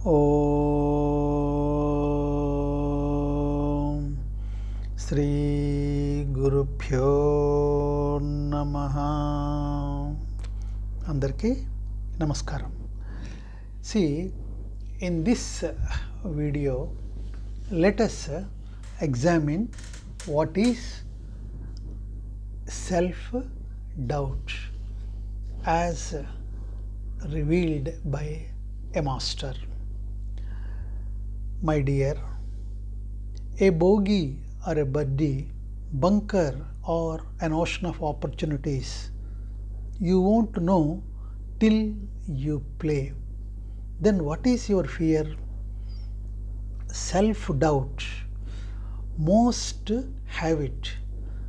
ఓం శ్రీ గురుభ్యో నమః. అందరికీ నమస్కారం. See, in this video, let us examine what is self-doubt as revealed by a master. My dear, a bogey or a birdie, bunker or an ocean of opportunities, you won't know till you play. Then what is your fear? Self-doubt. Most have it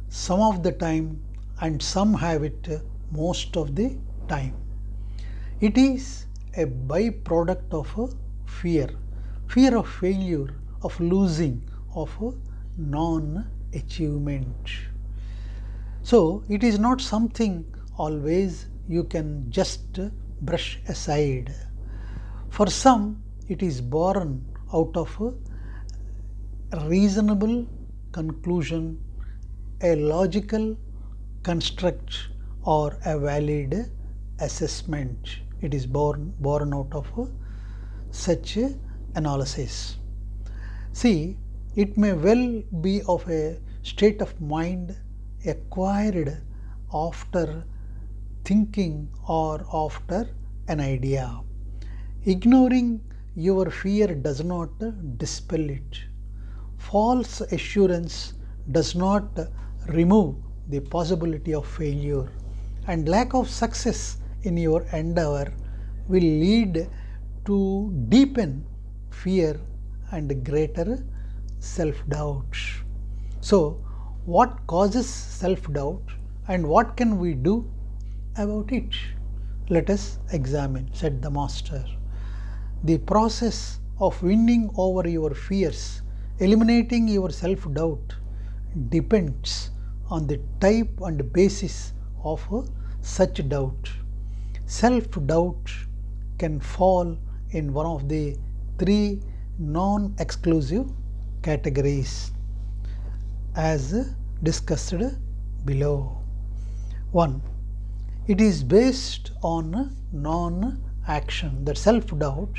some of the time and some have it most of the time. It is a byproduct of fear of failure, of losing, of non-achievement. So it is not something always you can just brush aside. For some it is born out of a reasonable conclusion, a logical construct, or a valid assessment. It is born out of such analysis. See, it may well be of a state of mind acquired after thinking or after an idea. Ignoring your fear does not dispel it. False assurance does not remove the possibility of failure, and lack of success in your endeavor will lead to deepen fear and greater self-doubt. So, what causes self-doubt and what can we do about it? Let us examine, said the master. The process of winning over your fears, eliminating your self-doubt, depends on the type and basis of such doubt. Self-doubt can fall in one of the three non-exclusive categories as discussed below. 1. It is based on non-action. That self-doubt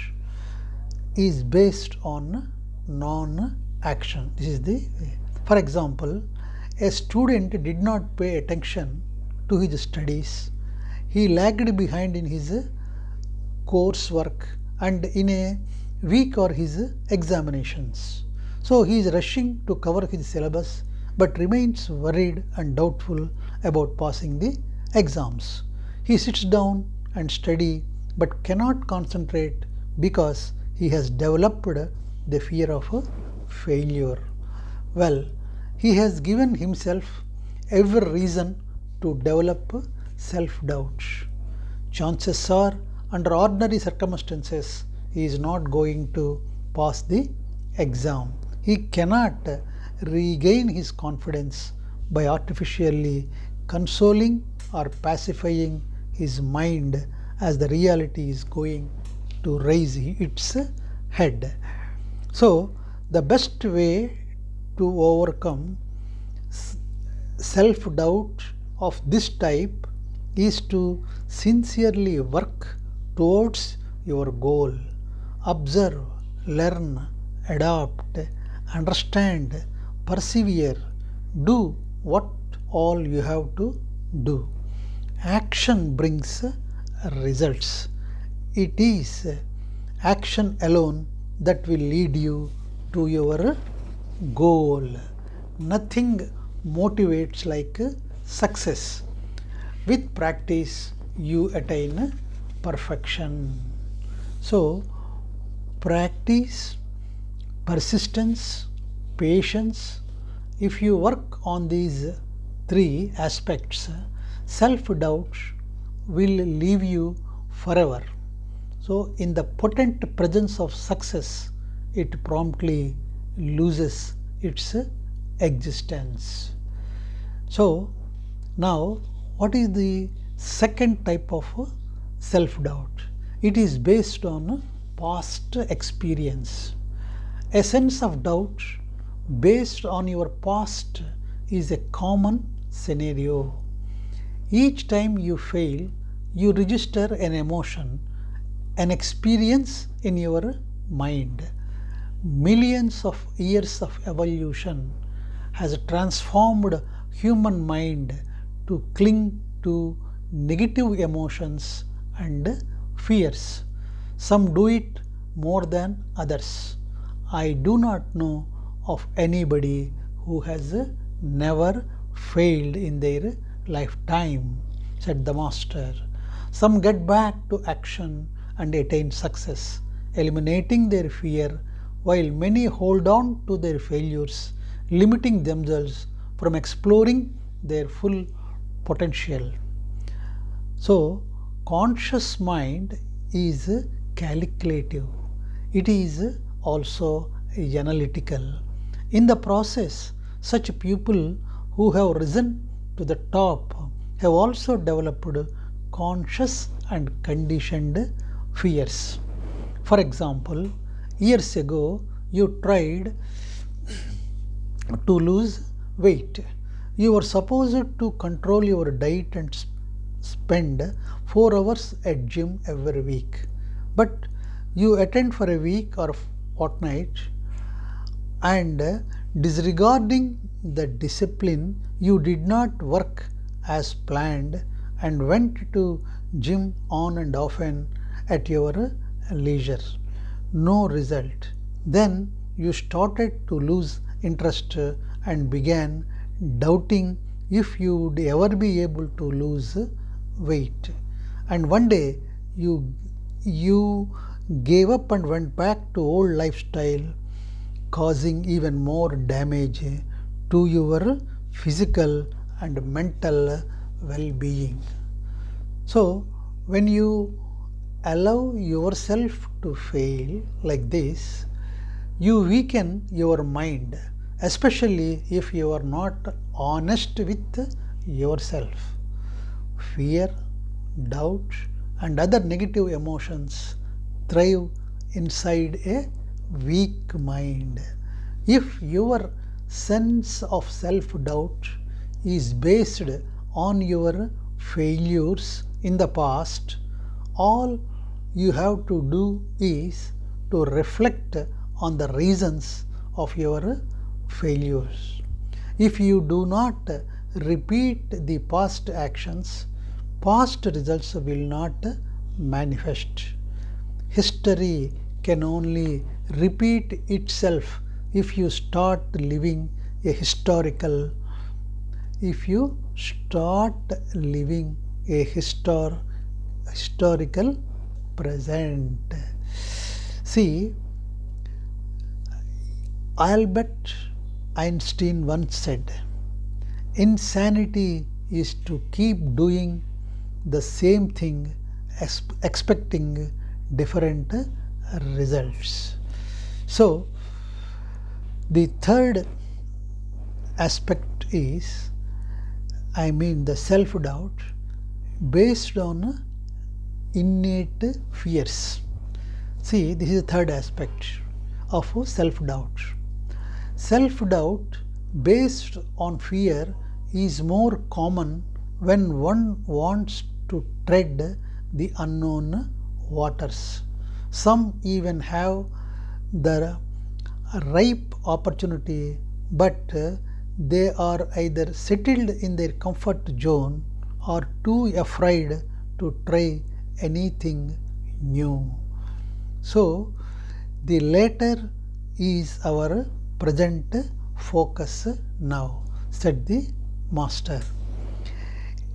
is based on non-action. This is the way. For example, a student did not pay attention to his studies. He lagged behind in his coursework and in a week or his examinations. So he is rushing to cover his syllabus but remains worried and doubtful about passing the exams. He sits down and study but cannot concentrate because he has developed the fear of failure. Well, he has given himself every reason to develop self-doubt. Chances are, under ordinary circumstances, he is not going to pass the exam. He cannot regain his confidence by artificially consoling or pacifying his mind as the reality is going to raise its head. So, the best way to overcome self-doubt of this type is to sincerely work towards your goal. Observe, learn, adapt, understand, persevere, do what all you have to do. Action brings results. It is action alone that will lead you to your goal. Nothing motivates like success. With practice, you attain perfection. So, practice, persistence, patience. If you work on these three aspects, self-doubt will leave you forever. So, in the potent presence of success, it promptly loses its existence. So, now what is the second type of self-doubt? It is based on past experience. A sense of doubt based on your past is a common scenario. Each time you fail, you register an emotion, an experience in your mind. Millions of years of evolution has transformed human mind to cling to negative emotions and fears. Some do it more than others. I do not know of anybody who has never failed in their lifetime, said the master. Some get back to action and attain success, eliminating their fear, while many hold on to their failures, limiting themselves from exploring their full potential. So, conscious mind is calculative, it is also analytical. In the process, such people who have risen to the top have also developed conscious and conditioned fears. For example, years ago you tried to lose weight. You were supposed to control your diet and spend 4 hours at gym every week. But you attend for a week or fortnight and disregarding the discipline, you did not work as planned and went to gym on and often at your leisure. No result. Then you started to lose interest and began doubting if you would ever be able to lose weight. And one day you gave up and went back to old lifestyle, causing even more damage to your physical and mental well-being. So when you allow yourself to fail like this, you weaken your mind, especially if you are not honest with yourself. Fear, doubt, and other negative emotions thrive inside a weak mind. If your sense of self doubt is based on your failures in the past, all you have to do is to reflect on the reasons of your failures. If you do not repeat the past actions, past results will not manifest. History can only repeat itself if you start living a historical present. See, Albert Einstein once said, insanity is to keep doing the same thing expecting different results. So, the third aspect is, the self doubt based on innate fears. See, this is the third aspect of self doubt. Self doubt based on fear is more common when one wants to tread the unknown waters. Some even have the ripe opportunity, but they are either settled in their comfort zone or too afraid to try anything new. So, the latter is our present focus now, said the master.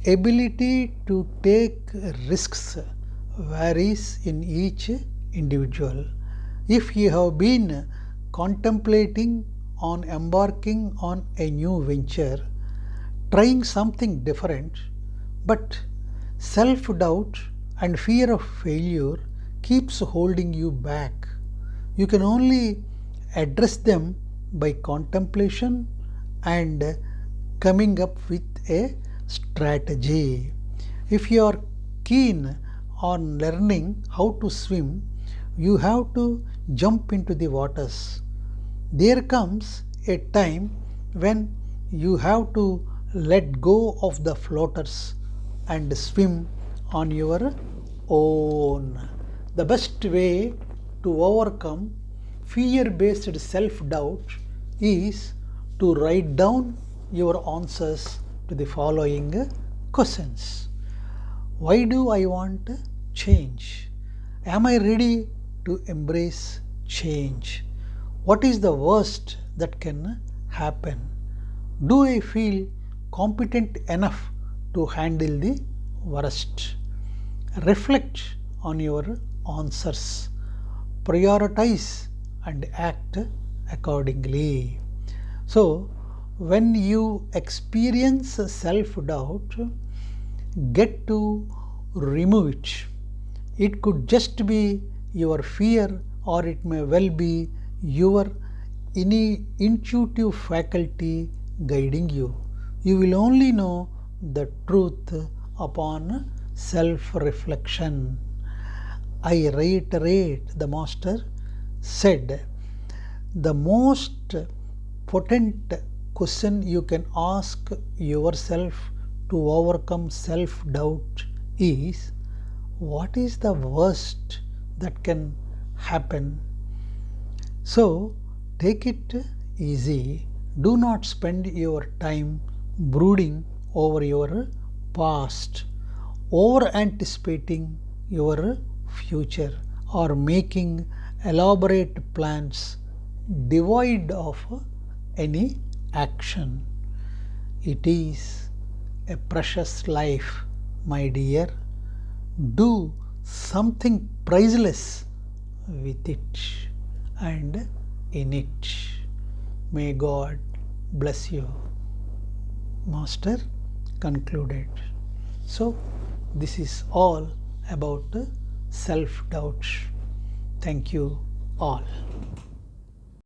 Ability to take risks varies in each individual. If you have been contemplating on embarking on a new venture, trying something different, but self-doubt and fear of failure keeps holding you back, you can only address them by contemplation and coming up with a strategy. If you are keen on learning how to swim, you have to jump into the waters. There comes a time when you have to let go of the floaters and swim on your own. The best way to overcome fear based self doubt is to write down your answers to the following questions. Why do I want change? Am I ready to embrace change? What is the worst that can happen? Do I feel competent enough to handle the worst? Reflect on your answers, prioritize and act accordingly. So, when you experience self doubt, get to remove it. It could just be your fear, or it may well be your intuitive faculty guiding you. You will only know the truth upon self reflection. I reiterate, the Master said, the most potent question you can ask yourself to overcome self doubt is, what is the worst that can happen? So take it easy. Do not spend your time brooding over your past, over anticipating your future, or making elaborate plans devoid of any action. It is a precious life, my dear. Do something priceless with it and in it. May God bless you. Master concluded. So, this is all about self doubt. Thank you all.